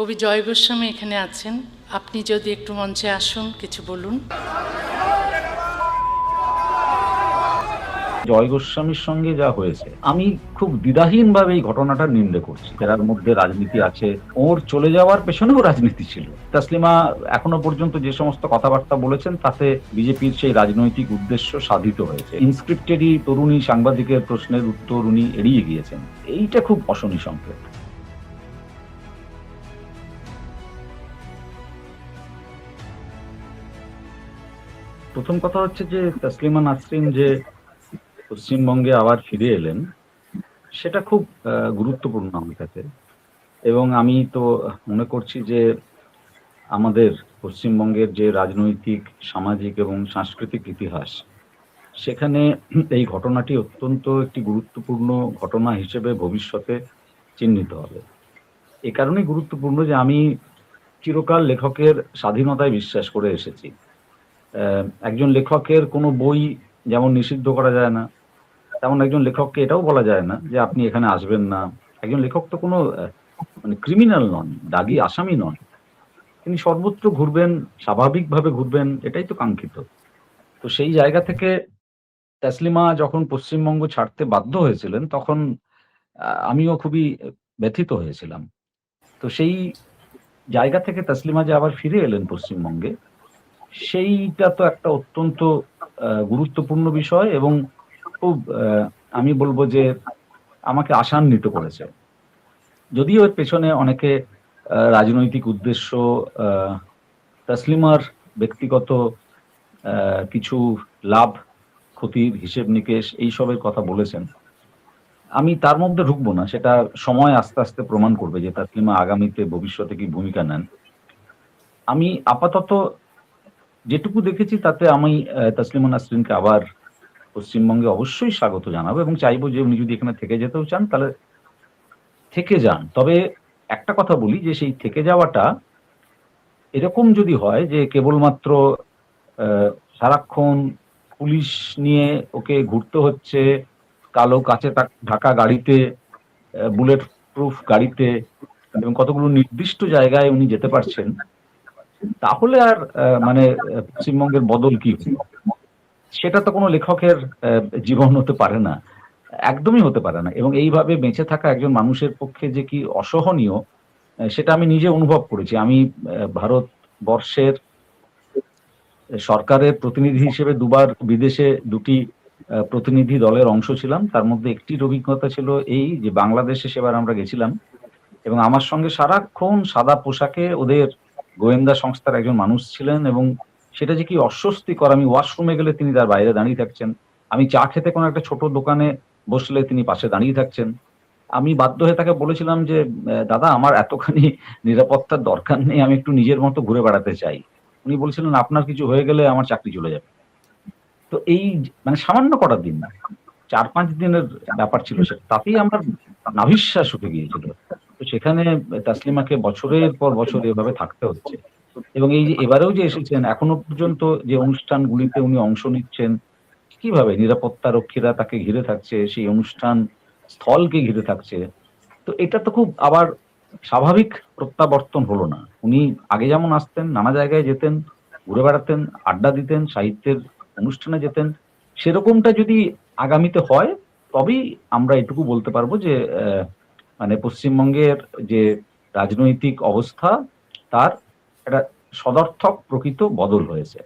কবি জয় গোস্বামী এখানে আছেন, আপনি যদি একটু মঞ্চে আসুন, কিছু বলুন। জয় গোস্বামীর সঙ্গে যা হয়েছে, আমি খুব দ্বিধাহীনভাবে এই ঘটনাটার নিন্দা করছি। এর মধ্যে রাজনীতি আছে, ওর চলে যাওয়ার পেছনেও রাজনীতি ছিল। তাসলিমা এখনো পর্যন্ত যে সমস্ত কথাবার্তা বলেছেন তাতে বিজেপির সেই রাজনৈতিক উদ্দেশ্য সাধিত হয়েছে। ইনস্ক্রিপ্টেডই তরুণী সাংবাদিকের প্রশ্নের উত্তর উনি এড়িয়ে গিয়েছেন, এইটা খুব অশনি সংকেত। প্রথম কথা হচ্ছে যে তাসলিমা নাসরিন যে পশ্চিমবঙ্গে আবার ফিরে এলেন, সেটা খুব গুরুত্বপূর্ণ আমার কাছে। এবং আমি তো মনে করছি যে আমাদের পশ্চিমবঙ্গের যে রাজনৈতিক, সামাজিক এবং সাংস্কৃতিক ইতিহাস, সেখানে এই ঘটনাটি অত্যন্ত একটি গুরুত্বপূর্ণ ঘটনা হিসেবে ভবিষ্যতে চিহ্নিত হবে। এ কারণেই গুরুত্বপূর্ণ যে আমি চিরকাল লেখকের স্বাধীনতায় বিশ্বাস করে এসেছি। একজন লেখকের কোনো বই যেমন নিষিদ্ধ করা যায় না, তেমন একজন লেখককে এটাও বলা যায় না যে আপনি এখানে আসবেন না। একজন লেখক তো কোনো মানে ক্রিমিনাল নন, দাগী আসামি নন। তিনি সর্বত্র ঘুরবেন, স্বাভাবিকভাবে ঘুরবেন, এটাই তো কাঙ্ক্ষিত। তো সেই জায়গা থেকে তাসলিমা যখন পশ্চিমবঙ্গ ছাড়তে বাধ্য হয়েছিলেন, তখন আমিও খুবই ব্যথিত হয়েছিলাম। তো সেই জায়গা থেকে তাসলিমা যে আবার ফিরে এলেন পশ্চিমবঙ্গে, সেইটা তো একটা অত্যন্ত গুরুত্বপূর্ণ বিষয় এবং খুব আমি বলবো যে আমাকে আশান্বিত করেছে। যদিও এর পেছনে অনেকে রাজনৈতিক উদ্দেশ্য, আহ, তাসলিমার ব্যক্তিগত কিছু লাভ ক্ষতির হিসেব নিকেশ এইসবের কথা বলেছেন, আমি তার মধ্যে ঢুকবো না। সেটা সময় আস্তে আস্তে প্রমাণ করবে যে তাসলিমা আগামীতে ভবিষ্যতে কি ভূমিকা নেন। আমি আপাতত যেটুকু দেখেছি তাতে আমি তাসলিমা নাসরিনকে আবার পশ্চিমবঙ্গে অবশ্যই স্বাগত জানাবো এবং চাইবো যে উনি যদি এখানে থেকে যেতেও চান তাহলে থেকে যান। তবে একটা কথা বলি যে সেই থেকে যাওয়াটা এরকম যদি হয় যে কেবলমাত্র সারাক্ষণ পুলিশ নিয়ে ওকে ঘুরতে হচ্ছে, কালো কাচে ঢাকা গাড়িতে, বুলেট প্রুফ গাড়িতে, এবং কতগুলো নির্দিষ্ট জায়গায় উনি যেতে পারছেন, তাহলে আর মানে পশ্চিমবঙ্গের বদল কি হলো? সেটা তো কোনো লেখকের জীবন হতে পারে না, একদমই হতে পারে না। এবং এইভাবে বেঁচে থাকা একজন মানুষের পক্ষে যে কি অসহনীয়, সেটা আমি নিজে অনুভব করেছি। আমি ভারতবর্ষের সরকারের প্রতিনিধি হিসেবে দুবার বিদেশে দুটি প্রতিনিধি দলের অংশ ছিলাম। তার মধ্যে একটির অভিজ্ঞতা ছিল এই যে বাংলাদেশে সেবার আমরা গেছিলাম এবং আমার সঙ্গে সারাক্ষণ সাদা পোশাকে ওদের গোয়েন্দা সংস্থার একজন মানুষ ছিলেন এবং সেটা যে কি অস্বস্তিকর। আমি ওয়াশরুমে গেলে তিনি তার বাইরে দাঁড়িয়ে থাকছেন, আমি চা খেতে কোনো একটা ছোট দোকানে বসলে তিনি পাশে দাঁড়িয়ে থাকছেন। আমি বাধ্য হয়ে তাকে বলেছিলাম যে দাদা, আমার এতখানি নিরাপত্তার দরকার নেই, আমি একটু নিজের মতো ঘুরে বেড়াতে চাই। উনি বলছিলেন আপনার কিছু হয়ে গেলে আমার চাকরি চলে যাবে। তো এই মানে সামান্য কটা দিন, 4-5 দিনের ব্যাপার ছিল, সেটা তাতেই আমার নাভিশ্বাস উঠে গিয়েছিল। তো সেখানে তাসলিমাকে বছরের পর বছর এভাবে থাকতে হচ্ছে। এবং এই যে এবারেও যে এসেছেন, এখনো পর্যন্ত যে অনুষ্ঠানগুলিতে উনি অংশ নিচ্ছেন, কিভাবে নিরাপত্তা রক্ষীরা তাকে ঘিরে থাকছে, সেই অনুষ্ঠান স্থলকে ঘিরে থাকছে, তো এটা তো খুব আবার স্বাভাবিক প্রত্যাবর্তন হলো না। উনি আগে যেমন আসতেন, নানা জায়গায় যেতেন, ঘুরে বেড়াতেন, আড্ডা দিতেন, সাহিত্যের অনুষ্ঠানে যেতেন, সেরকমটা যদি আগামীতে হয়, তবেই আমরা এটুকু বলতে পারবো যে মানে পশ্চিমবঙ্গের যে রাজনৈতিক অবস্থা, তার একটা সদর্থক প্রকৃত বদল হয়েছে।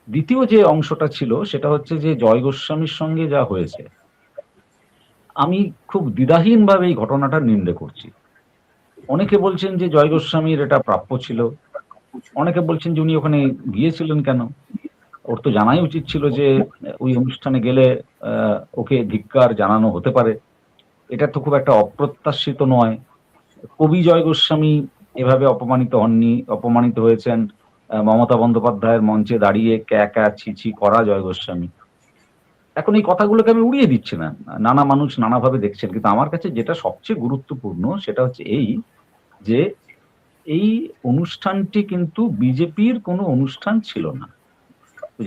দ্বিতীয় যে অংশটা ছিল সেটা হচ্ছে যে জয় গোস্বামীর সঙ্গে যা হয়েছে, আমি খুব দ্বিধাহীনভাবে এই ঘটনাটার নিন্দা করছি। অনেকে বলছেন যে জয় গোস্বামীর এটা প্রাপ্য ছিল, অনেকে বলছেন যে উনি ওখানে গিয়েছিলেন কেন, ওর তো জানাই উচিত ছিল যে ওই অনুষ্ঠানে গেলে ওকে ধিক্কার জানানো হতে পারে। এটা তো খুব একটা অপ্রত্যাশিত নয়। কবি জয় গোস্বামী এভাবে অপমানিত হননি, অপমানিত হয়েছেন মমতা বন্দ্যোপাধ্যায়ের মঞ্চে দাঁড়িয়ে ক্যা ক্যা ছি ছি করা জয় গোস্বামী। এখন এই কথাগুলোকে আমি উড়িয়ে দিচ্ছি না, নানা মানুষ নানাভাবে দেখছেন, কিন্তু আমার কাছে যেটা সবচেয়ে গুরুত্বপূর্ণ সেটা হচ্ছে এই যে এই অনুষ্ঠানটি কিন্তু বিজেপির কোনো অনুষ্ঠান ছিল না।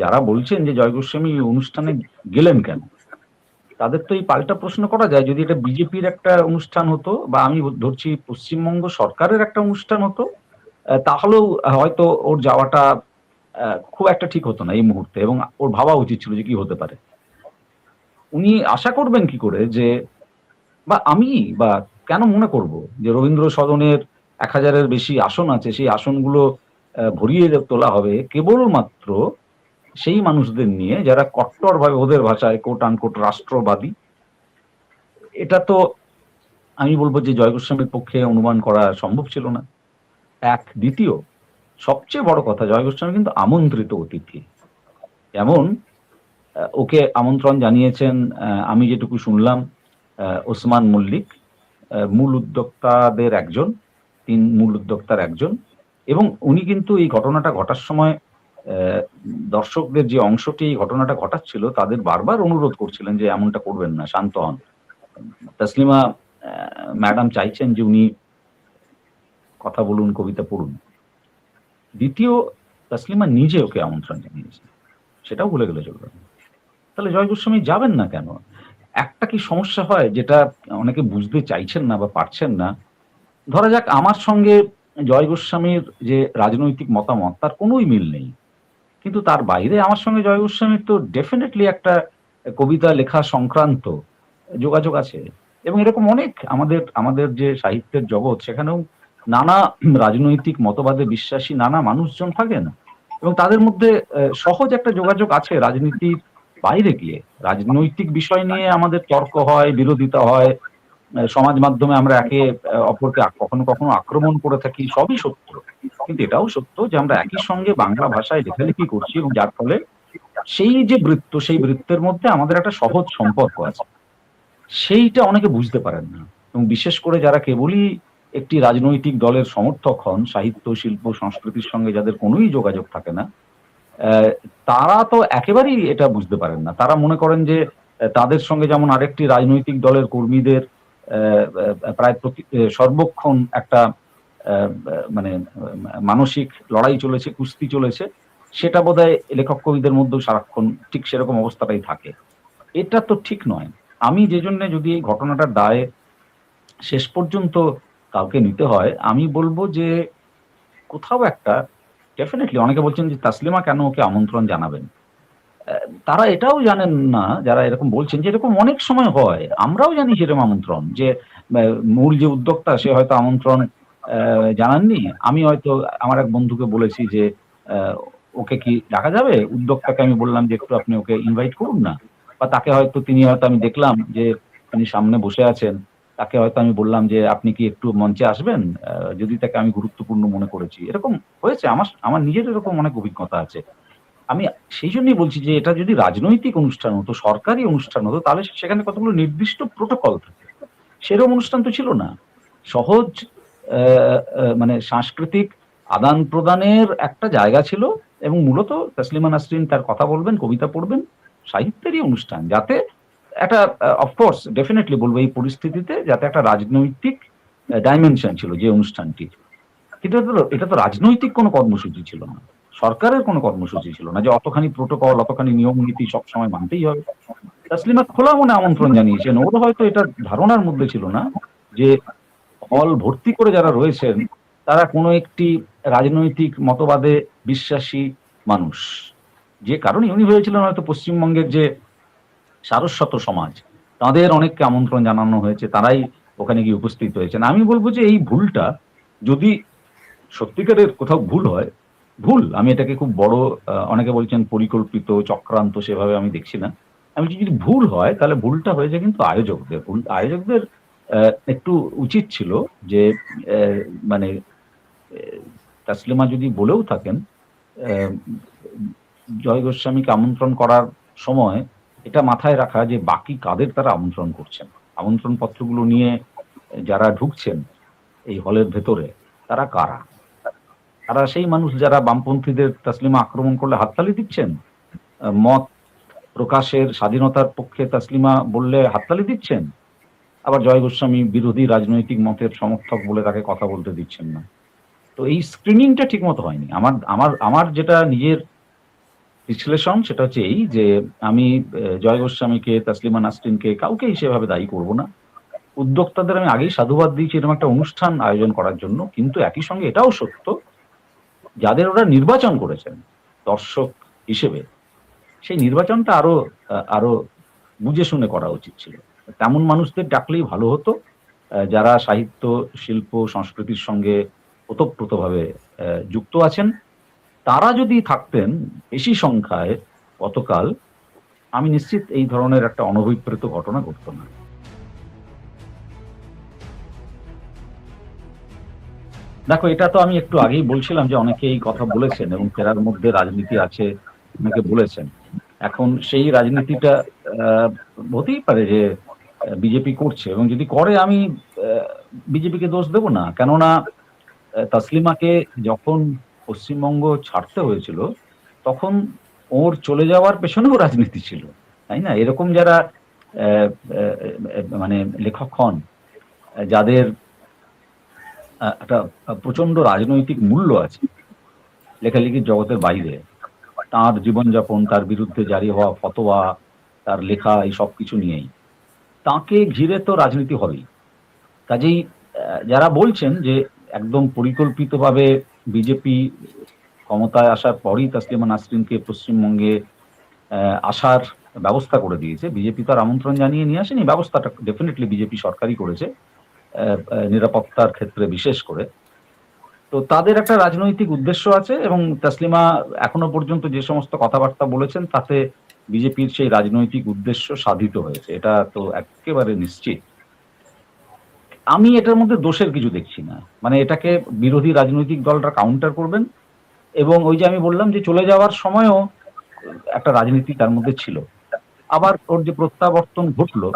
যারা বলছেন যে জয় গোস্বামী এই অনুষ্ঠানে গেলেন কেন, তাদের তো এই পাল্টা প্রশ্ন করা যায়, যদি এটা বিজেপির একটা অনুষ্ঠান হতো বা আমি ধরছি পশ্চিমবঙ্গ সরকারের একটা অনুষ্ঠান হতো, তাহলেও হয়তো ওর যাওয়াটা খুব একটা ঠিক হতো না এই মুহূর্তে, এবং ওর ভাবা উচিত ছিল যে কি হতে পারে। উনি আশা করবেন কি করে যে, বা আমি বা কেন মনে করব যে রবীন্দ্র সদনের 1000-এর বেশি আসন আছে, সেই আসনগুলো ভরিয়ে তোলা হবে কেবলমাত্র সেই মানুষদের নিয়ে যারা কট্টরভাবে, ওদের ভাষায় কোট আনকোট রাষ্ট্রবাদী। এটা তো আমি বলবো যে জয় গোস্বামীর পক্ষে অনুমান করা সম্ভব ছিল না। এক, দ্বিতীয় সবচেয়ে বড় কথা, জয় গোস্বামী কিন্তু আমন্ত্রিত অতিথি। যেমন ওকে আমন্ত্রণ জানিয়েছেন, আমি যেটুকু শুনলাম, ওসমান মল্লিক, মূল উদ্যোক্তাদের একজন, 3 মূল উদ্যোক্তার একজন। এবং উনি কিন্তু এই ঘটনাটা ঘটার সময় দর্শকদের যে অংশটি এই ঘটনাটা ঘটাচ্ছিল তাদের বারবার অনুরোধ করছিলেন যে এমনটা করবেন না, শান্ত হন। তসলিমা ম্যাডাম চাইছেন যে উনি কথা বলুন, কবিতা পড়ুন। দ্বিতীয়, তসলিমা নিজে ওকে আমন্ত্রণ জানিয়েছেন, সেটাও ভুলে গেলে চলবে না। তাহলে জয় গোস্বামী যাবেন না কেন? একটা কি সমস্যা হয় যেটা অনেকে বুঝতে চাইছেন না বা পারছেন না, ধরা যাক আমার সঙ্গে জয় গোস্বামীর যে রাজনৈতিক মতামত তার কোনোই মিল নেই, কিন্তু তার বাইরে আমার সঙ্গে জয় গোস্বামীর তো ডেফিনেটলি একটা কবিতা লেখা সংক্রান্ত যোগাযোগ আছে। এবং এরকম অনেক আমাদের আমাদের যে সাহিত্যের জগৎ, সেখানেও নানা রাজনৈতিক মতবাদে বিশ্বাসী নানা মানুষজন থাকেন, এবং তাদের মধ্যে সহজ একটা যোগাযোগ আছে রাজনীতির বাইরে গিয়ে। রাজনৈতিক বিষয় নিয়ে আমাদের তর্ক হয়, বিরোধিতা হয়, সমাজ মাধ্যমে আমরা একে অপরকে কখনো কখনো আক্রমণ করে থাকি, সবই সত্য। কিন্তু এটাও সত্য যে আমরা একই সঙ্গে বাংলা ভাষায় লেখালেখি করছি, এবং যার ফলে সেই যে বৃত্ত, সেই বৃত্তের মধ্যে আমাদের একটা সহজ সম্পর্ক আছে, সেইটা অনেকে বুঝতে পারেন না। এবং বিশেষ করে যারা কেবলই একটি রাজনৈতিক দলের সমর্থক হন, সাহিত্য, শিল্প, সংস্কৃতির সঙ্গে যাদের কোনোই যোগাযোগ থাকে না, আহ, তারা তো একেবারেই এটা বুঝতে পারেন না। তারা মনে করেন যে তাদের সঙ্গে যেমন আরেকটি রাজনৈতিক দলের কর্মীদের প্রায় সর্বক্ষণ একটা মানে মানসিক লড়াই চলেছে, কুস্তি চলেছে, সেটা বোধহয় লেখক কবিদের মধ্যেও সারাক্ষণ ঠিক সেরকম অবস্থাটাই থাকে। এটা তো ঠিক নয়। আমি যে জন্য, যদি এই ঘটনাটার দায় শেষ পর্যন্ত কাউকে নিতে হয়, আমি বলবো যে কোথাও একটা ডেফিনেটলি, অনেকে বলছেন যে তাসলিমা কেন ওকে আমন্ত্রণ জানাবেন, তারা এটাও জানেন না যারা এরকম বলছেন যে এরকম অনেক সময় হয়। আমরাও জানি সেরকম আমন্ত্রণ, যে মূল যে উদ্যোক্তা সে হয়তো আমন্ত্রণ জানাননি। আমি হয়তো আমার এক বন্ধুকে বলেছি যে আহ, ওকে কি ডাকা যাবে, উদ্যোক্তাকে আমি বললাম যে একটু আপনি ওকে ইনভাইট করুন না। বা তাকে হয়তো, তিনি হয়তো, আমি দেখলাম যে তিনি সামনে বসে আছেন, তাকে হয়তো আমি বললাম যে আপনি কি একটু মঞ্চে আসবেন, যদি তাকে আমি গুরুত্বপূর্ণ মনে করেছি। এরকম হয়েছে, আমার আমার নিজের এরকম অনেক অভিজ্ঞতা আছে। আমি সেই জন্যই বলছি যে এটা যদি রাজনৈতিক অনুষ্ঠান হতো, সরকারি অনুষ্ঠান হতো, তাহলে সেখানে কতগুলো নির্দিষ্ট প্রোটোকল থাকে। সেরকম অনুষ্ঠান তো ছিল না। সহজ মানে সাংস্কৃতিক আদান প্রদানের একটা জায়গা ছিল, এবং মূলত তসলিমা নাসরিন তার কথা বলবেন, কবিতা পড়বেন, সাহিত্যেরই অনুষ্ঠান, যাতে একটা, অফকোর্স ডেফিনেটলি বলবো এই পরিস্থিতিতে, যাতে একটা রাজনৈতিক ডাইমেনশন ছিল যে অনুষ্ঠানটি। কিন্তু এটা তো রাজনৈতিক কোনো কর্মসূচি ছিল না, সরকারের কোনো কর্মসূচি ছিল না যে অতখানি প্রোটোকল, অতখানি নিয়ম নীতি সবসময় মানতেই হবে। তাসলিমা খোলা মনে আমন্ত্রণ জানিয়েছেন। ওর হয়তো এটা ধারণার মধ্যে ছিল না যে হল ভর্তি করে যারা রয়েছেন তারা কোনো একটি রাজনৈতিক মতবাদে বিশ্বাসী মানুষ। যে কারণে উনি হয়েছিলেন, হয়তো পশ্চিমবঙ্গের যে সারস্বত সমাজ, তাদের অনেককে আমন্ত্রণ জানানো হয়েছে, তারাই ওখানে গিয়ে উপস্থিত হয়েছেন। আমি বলবো যে এই ভুলটা, যদি সত্যিকারের কোথাও ভুল হয়, ভুল, আমি এটাকে খুব বড়, অনেকে বলছেন পরিকল্পিত চক্রান্ত, সেভাবে আমি দেখছি না। আমি যদি ভুল হয়, তাহলে ভুলটা হয়েছে কিন্তু আয়োজকদের। আয়োজকদের একটু উচিত ছিল যে আহ, মানে তাসলিমা যদি বলেও থাকেন আহ, জয় গোস্বামীকে আমন্ত্রণ করার সময়, এটা মাথায় রাখা যে বাকি কাদের তারা আমন্ত্রণ করছেন। আমন্ত্রণ পত্রগুলো নিয়ে যারা ঢুকছেন এই হলের ভেতরে, তারা কারা? তারা সেই মানুষ যারা বামপন্থীদের তাসলিমা আক্রমণ করলে হাততালি দিচ্ছেন, মত প্রকাশের স্বাধীনতার পক্ষে তাসলিমা বললে হাততালি দিচ্ছেন, আবার জয় গোস্বামী বিরোধী রাজনৈতিক মতের সমর্থক বলে তাকে কথা বলতে দিচ্ছেন না। তো এই স্ক্রিনিংটা ঠিক মতো হয়নি। আমার আমার আমার যেটা নিজের বিশ্লেষণ সেটা হচ্ছে এই যে আমি জয় গোস্বামীকে, তাসলিমা নাসরিনকে কাউকেই সেভাবে দায়ী করব না। উদ্যোক্তাদের আমি আগেই সাধুবাদ দিয়েছি এরকম একটা অনুষ্ঠান আয়োজন করার জন্য, কিন্তু একই সঙ্গে এটাও সত্য যাদের ওরা নির্বাচন করেছেন দর্শক হিসেবে, সেই নির্বাচনটা আরো বুঝে শুনে করা উচিত ছিল। তেমন মানুষদের ডাকলেই ভালো হতো, যারা সাহিত্য, শিল্প, সংস্কৃতির সঙ্গে ওতপ্রোতভাবে যুক্ত আছেন। তারা যদি থাকতেন বেশি সংখ্যায় গতকাল, আমি নিশ্চিত এই ধরনের একটা অনভিপ্রেত ঘটনা ঘটতো না। দেখো, এটা তো আমি একটু আগেই বলছিলাম যে অনেকে এই কথা বলেছেন এবং ফেরার মধ্যে রাজনীতি আছে অনেকে বলেছেন। এখন সেই রাজনীতিটা আহ, হতেই পারে যে বিজেপি করছে, এবং যদি করে আমি বিজেপিকে দোষ দেব না। কেননা তাসলিমাকে যখন পশ্চিমবঙ্গ ছাড়তে হয়েছিল তখন ওর চলে যাওয়ার পেছনেও রাজনীতি ছিল, তাই না? এরকম যারা আহ, মানে লেখক হন, যাদের একটা প্রচন্ড রাজনৈতিক মূল্য আছে লেখালেখির জগতের বাইরে, তার জীবনযাপন, তার বিরুদ্ধে জারি হওয়া ফতোয়া, তার লেখা, এই সব কিছু নিয়েই তাকে ঘিরে তো রাজনীতি হবেই। কাজেই যারা বলছেন যে একদম পরিকল্পিতভাবে বিজেপি ক্ষমতায় আসার পরই তাসলিমা নাসরিনকে পশ্চিমবঙ্গে আসার ব্যবস্থা করে দিয়েছে, বিজেপি তার আমন্ত্রণ জানিয়ে নিয়ে আসেনি, ব্যবস্থাটা ডেফিনেটলি বিজেপি সরকারই করেছে, নিরাপত্তার ক্ষেত্রে বিশেষ করে। তো তাদের একটা রাজনৈতিক উদ্দেশ্য আছে, এবং তাসলিমা এখনো পর্যন্ত যে সমস্ত কথাবার্তা বলেছেন তাতে বিজেপির সেই রাজনৈতিক উদ্দেশ্য সাধিত হয়েছে, এটা তো একেবারে নিশ্চিত। আমি এটার মধ্যে দোষের কিছু দেখছি না, মানে এটাকে বিরোধী রাজনৈতিক দলরা কাউন্টার করবেন, এবং ওই যে আমি বললাম যে চলে যাওয়ার সময়ও একটা রাজনীতি তার মধ্যে ছিল, আবার ওর যে প্রত্যাবর্তন ঘটলো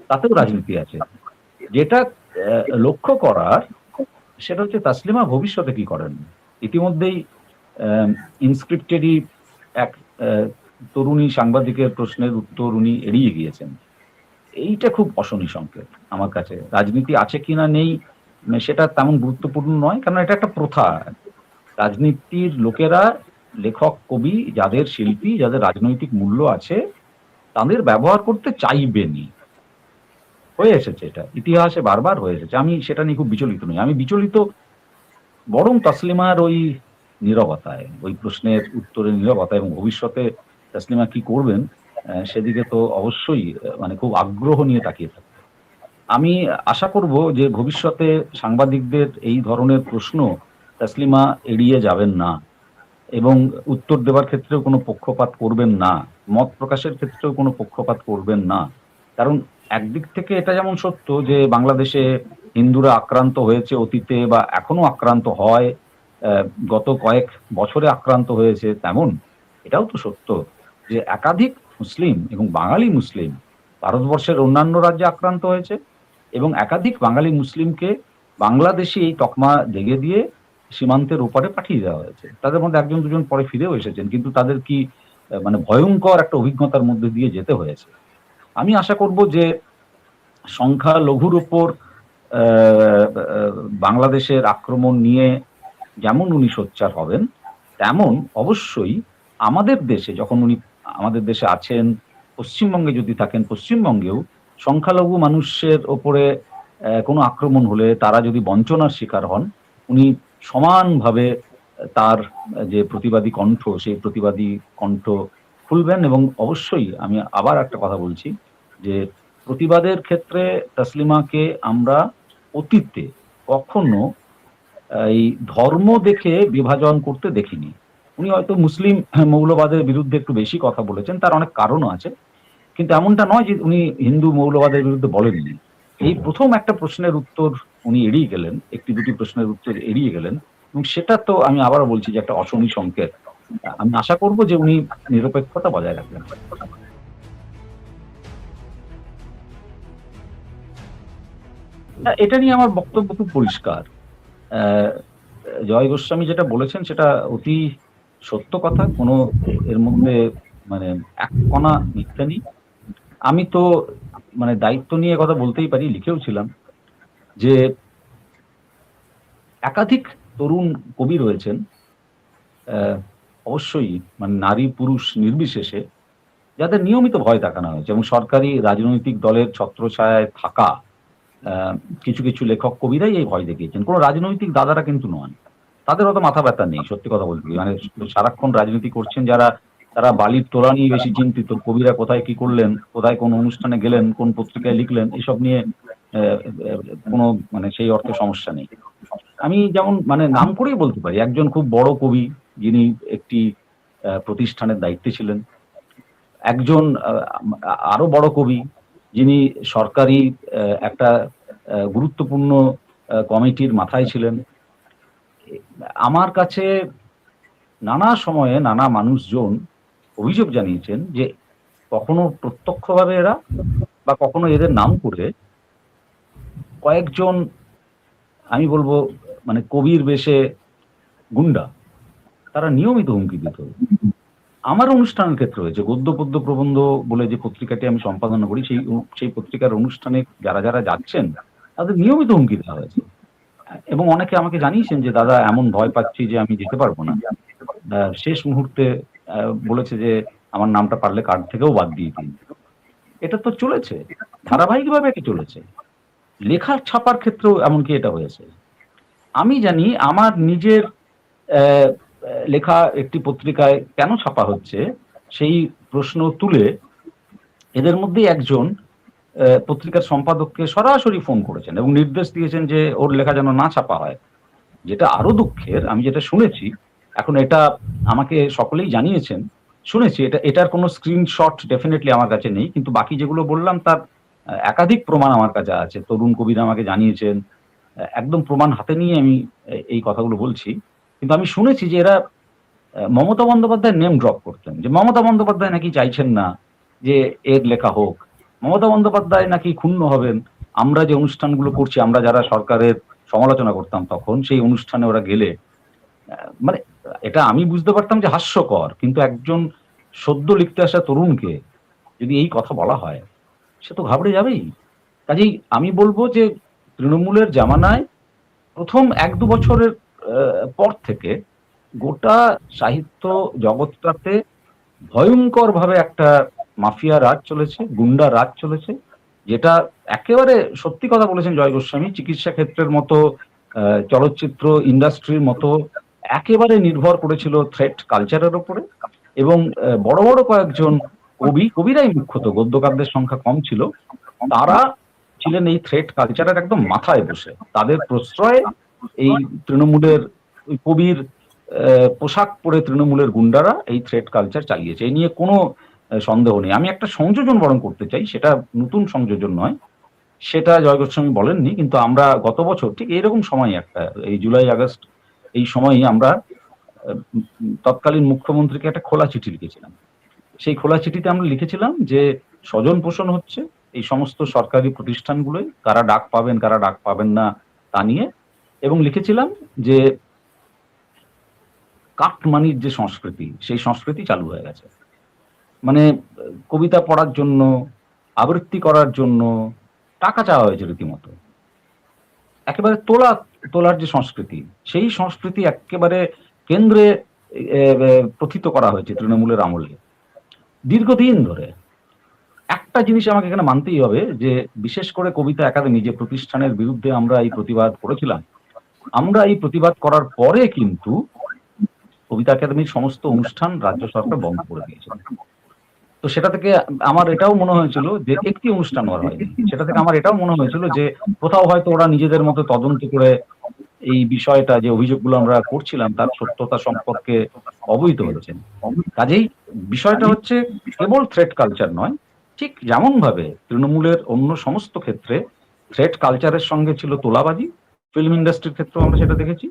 তাতেও রাজনীতি আছে। যেটা লক্ষ্য করার সেটা হচ্ছে তাসলিমা ভবিষ্যতে কি করেন। ইতিমধ্যেই ইনস্ক্রিপ্টেডই এক তরুণী সাংবাদিকের প্রশ্নের উত্তর উনি এড়িয়ে গিয়েছেন। এইটা খুব অশনি সংকেত আমার কাছে। রাজনীতি আছে কিনা নেই সেটা তেমন গুরুত্বপূর্ণ নয়, কারণ এটা একটা প্রথা। রাজনীতির লোকেরা, লেখক, কবি, যাদের শিল্পী, যাদের রাজনৈতিক মূল্য আছে, তাদের ব্যবহার করতে চাইবেনই। হয়ে এসেছে, এটা ইতিহাসে বারবার হয়ে এসেছে। আমি সেটা নিয়ে খুব বিচলিত নই। আমি বিচলিত বরং তাসলিমার ওই নীরবতায়, ওই প্রশ্নের উত্তরের নীরবতা, এবং ভবিষ্যতে তাসলিমা কি করবেন সেদিকে তো অবশ্যই মানে খুব আগ্রহ নিয়ে তাকিয়ে থাকবে। আমি আশা করব যে ভবিষ্যতে সাংবাদিকদের এই ধরনের প্রশ্ন তাসলিমা এড়িয়ে যাবেন না, এবং উত্তর দেওয়ার ক্ষেত্রেও কোনো পক্ষপাত করবেন না, মত প্রকাশের ক্ষেত্রেও কোনো পক্ষপাত করবেন না। কারণ একদিক থেকে এটা যেমন সত্য যে বাংলাদেশে হিন্দুরা আক্রান্ত হয়েছে অতীতে, বা এখনো আক্রান্ত হয়, আহ, গত কয়েক বছরে আক্রান্ত হয়েছে, তেমন এটাও তো সত্য যে একাধিক মুসলিম এবং বাঙালি মুসলিম ভারতবর্ষের অন্যান্য রাজ্যে আক্রান্ত হয়েছে, এবং একাধিক বাঙালি মুসলিমকে বাংলাদেশি এই তকমা দেগে দিয়ে সীমান্তের ওপারে পাঠিয়ে দেওয়া হয়েছে। তাদের মধ্যে একজন দুজন পরে ফিরেও এসেছেন, কিন্তু তাদের কি মানে ভয়ঙ্কর একটা অভিজ্ঞতার মধ্যে দিয়ে যেতে হয়েছে। আমি আশা করব যে সংখ্যালঘুর উপর বাংলাদেশের আক্রমণ নিয়ে যেমন উনি সোচ্চার হবেন, তেমন অবশ্যই আমাদের দেশে, যখন উনি আমাদের দেশে আছেন, পশ্চিমবঙ্গে যদি থাকেন, পশ্চিমবঙ্গেও সংখ্যালঘু মানুষের ওপরে কোনো আক্রমণ হলে, তারা যদি বঞ্চনার শিকার হন, উনি সমানভাবে তার যে প্রতিবাদী কণ্ঠ, সেই প্রতিবাদী কণ্ঠ খুলবেন। এবং অবশ্যই আমি আবার একটা কথা বলছি যে প্রতিবাদের ক্ষেত্রে তাসলিমাকে আমরা অতীতে কখনো এই ধর্ম দেখে বিভাজন করতে দেখিনি। উনি হয়তো মুসলিম মৌলবাদের বিরুদ্ধে একটু বেশি কথা বলেছেন, তার অনেক কারণও আছে, কিন্তু এমনটা নয় যে উনি হিন্দু মৌলবাদের বিরুদ্ধে বলেননি। এই প্রথম একটা প্রশ্নের উত্তর উনি এড়িয়ে গেলেন, একটি দুটি প্রশ্নের উত্তর এড়িয়ে গেলেন, এবং সেটা তো আমি আবারও বলছি যে একটা অশনি সংকেত। আমি আশা করব যে উনি নিরপেক্ষতা বজায় রাখবেন। এটা নিয়ে আমার বক্তব্য খুব পরিষ্কার। আহ, জয় গোস্বামী যেটা বলেছেন সেটা অতি সত্য কথা, কোনো এর মধ্যে মানে এক কণা মিথ্যা নেই। আমি তো মানে দায়িত্ব নিয়ে কথা বলতেই পারি, লিখেও ছিলাম যে একাধিক তরুণ কবি রয়েছেন অবশ্যই মানে নারী পুরুষ নির্বিশেষে যাদের নিয়মিত ভয় দেখানো হয়েছে, এবং সরকারি রাজনৈতিক দলের ছত্রছায়ায় থাকা কিছু কিছু লেখক কবিরাই এই ভয় দেখিয়েছেন। কোনো রাজনৈতিক দাদারা কিন্তু নন, তাদের অত মাথা ব্যথা নেই। সত্যি কথা বলতে কি, মানে সারাক্ষণ রাজনীতি করছেন যারা, তারা বালির তোলা নিয়ে বেশি চিন্তিত। কবিরা কোথায় কি করলেন, কোথায় কোন অনুষ্ঠানে গেলেন, কোন পত্রিকায় লিখলেন, এসব নিয়ে আহ, কোনো মানে সেই অর্থে সমস্যা নেই। আমি যেমন মানে নাম করেই বলতে পারি, একজন খুব বড় কবি যিনি একটি প্রতিষ্ঠানের দায়িত্বে ছিলেন, একজন আরো বড় কবি যিনি সরকারি একটা গুরুত্বপূর্ণ কমিটির মাথায় ছিলেন। আমার কাছে নানা সময়ে নানা মানুষজন অভিযোগ জানিয়েছেন যে কখনো প্রত্যক্ষভাবে এরা বা কখনো এদের নাম করে কয়েকজন, আমি বলবো মানে কবির বেশে গুন্ডা, তারা নিয়মিত হুমকি দিত। আমার অনুষ্ঠানের ক্ষেত্রে হয়েছে, গদ্য পদ্য প্রবন্ধ বলে যে পত্রিকাটি আমি সম্পাদনা করি, সেই সেই পত্রিকার অনুষ্ঠানে যারা যারা যাচ্ছেন তাদের নিয়মিত হুমকি দেওয়া হয়েছে। এবং অনেকে আমাকে জানিয়েছেন যে দাদা এমন ভয় পাচ্ছি যে আমি যেতে পারবো না। শেষ মুহূর্তে বলেছে যে আমার নামটা পারলে কার্ড থেকেও বাদ দিয়ে দিন। এটা তো চলেছে, ধারাবাহিকভাবে এটা চলেছে। লেখার ছাপার ক্ষেত্রেও এমনকি এটা হয়েছে। আমি জানি আমার নিজের আহ, লেখা একটি পত্রিকায় কেন ছাপা হচ্ছে, সেই প্রশ্ন তুলে এদের মধ্যে একজন পত্রিকার সম্পাদককে সরাসরি ফোন করেছেন এবং নির্দেশ দিয়েছেন যে ওর লেখা যেন না ছাপা হয়। যেটা আরো দুঃখের, আমি যেটা শুনেছি, এখন এটা আমাকে সকলেই জানিয়েছেন, শুনেছি, এটার কোনো স্ক্রিনশট ডেফিনেটলি আমার কাছে নেই, কিন্তু বাকি যেগুলো বললাম তার একাধিক প্রমাণ আমার কাছে আছে। তরুণ কবিরা আমাকে জানিয়েছেন, একদম প্রমাণ হাতে নিয়ে আমি এই কথাগুলো বলছি। কিন্তু আমি শুনেছি যে এরা মমতা বন্দ্যোপাধ্যায় নেম ড্রপ করতেন, যে মমতা বন্দ্যোপাধ্যায় নাকি চাইছেন না যে এর লেখা হোক, মমতা বন্দ্যোপাধ্যায় নাকি ক্ষুণ্ণ হবেন আমরা যে অনুষ্ঠানগুলো করছি, আমরা যারা সরকারের সমালোচনা করতাম তখন, সেই অনুষ্ঠানে ওরা গেলে। মানে এটা আমি বুঝতে পারতাম যে হাস্যকর, কিন্তু একজন সদ্য লিখতে আসা তরুণকে যদি এই কথা বলা হয়, সে তো ঘাবড়ে যাবেই। কাজেই আমি বলবো যে তৃণমূলের জামানায় প্রথম 1-2 বছরের পর থেকে গোটা সাহিত্য জগৎটাতে ভয়ঙ্কর ভাবে একটা মাফিয়া রাজ চলেছে, গুন্ডা রাজ চলেছে, যেটা একেবারে সত্যি কথা বলেছেন জয় গোস্বামী, চিকিৎসা ক্ষেত্রের মতো, চলচ্চিত্র ইন্ডাস্ট্রির মতো একেবারে নির্ভর করেছিল থ্রেট কালচারের উপরে। এবং বড় বড় কয়েকজন কবিরাই মুখ্যত, গদ্যকারদের সংখ্যা কম ছিল, তারা ছিলেন এই থ্রেট কালচারের একদম মাথায় বসে। তাদের প্রশ্রয়ে এই তৃণমূলের ওই কবির পোশাক পরে তৃণমূলের গুন্ডারা এই থ্রেট কালচার চালিয়েছে, এই নিয়ে কোনো সন্দেহ নেই। আমি একটা সংযোজন বরং করতে চাই, সেটা নতুন সংযোজন নয়, সেটা জয় গোস্বামী বলেননি, কিন্তু আমরা গত বছর ঠিক এইরকম সময়, একটা এই জুলাই আগস্ট এই সময়ই আমরা তৎকালীন মুখ্যমন্ত্রীকে একটা খোলা চিঠি লিখেছিলাম। সেই খোলা চিঠিতে আমরা লিখেছিলাম যে স্বজন পোষণ হচ্ছে এই সমস্ত সরকারি প্রতিষ্ঠানগুলোই, কারা ডাক পাবেন কারা ডাক পাবেন না তা নিয়ে, এবং লিখেছিলাম যে কাটমানির যে সংস্কৃতি, সেই সংস্কৃতি চালু হয়ে গেছে। মানে কবিতা পড়ার জন্য, আবৃত্তি করার জন্য টাকা চাওয়া হয়েছে রীতিমতো। একেবারে তোলার যে সংস্কৃতি, সেই সংস্কৃতি একেবারে কেন্দ্রে প্রথিত করা হয়েছে তৃণমূলের আমলে দীর্ঘদিন ধরে। একটা জিনিস আমাকে এখানে মানতেই হবে, যে বিশেষ করে কবিতা একাডেমি যে প্রতিষ্ঠানের বিরুদ্ধে আমরা এই প্রতিবাদ করেছিলাম, আমরা এই প্রতিবাদ করার পরে কিন্তু কবিতা একাডেমির সমস্ত অনুষ্ঠান রাজ্য সরকার বন্ধ করে দিয়েছিল। তো সেটা থেকে আমার এটাও মনে হয়েছিল যে একটি অনুষ্ঠান ওর হয়নি, সেটা থেকে আমার এটাও মনে হয়েছিল যে কোথাও হয়তো ওরা নিজেদের মতো তদন্ত করে এই বিষয়টা, যে অভিযোগগুলো আমরা করছিলাম তার সত্যতা সম্পর্কে অবহিত হয়েছেন। কাজেই বিষয়টা হচ্ছে কেবল থ্রেট কালচার নয়, ঠিক যেমন ভাবে তৃণমূলের অন্য সমস্ত ক্ষেত্রে থ্রেট কালচারের সঙ্গে ছিল তোলাবাজি, ফিল্ম ইন্ডাস্ট্রির ক্ষেত্রেও আমরা সেটা দেখেছি।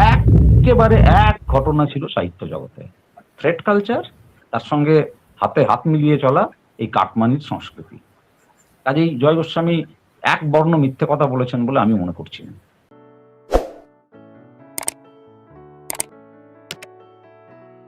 একেবারে এক ঘটনা ছিল সাহিত্য জগতে, থ্রেট কালচার, তার সঙ্গে হাতে হাত মিলিয়ে চলা এই কাটমানির সংস্কৃতি। কাজেই জয় গোস্বামী এক বর্ণ মিথ্যে কথা বলেছেন বলে আমি মনে করছি না।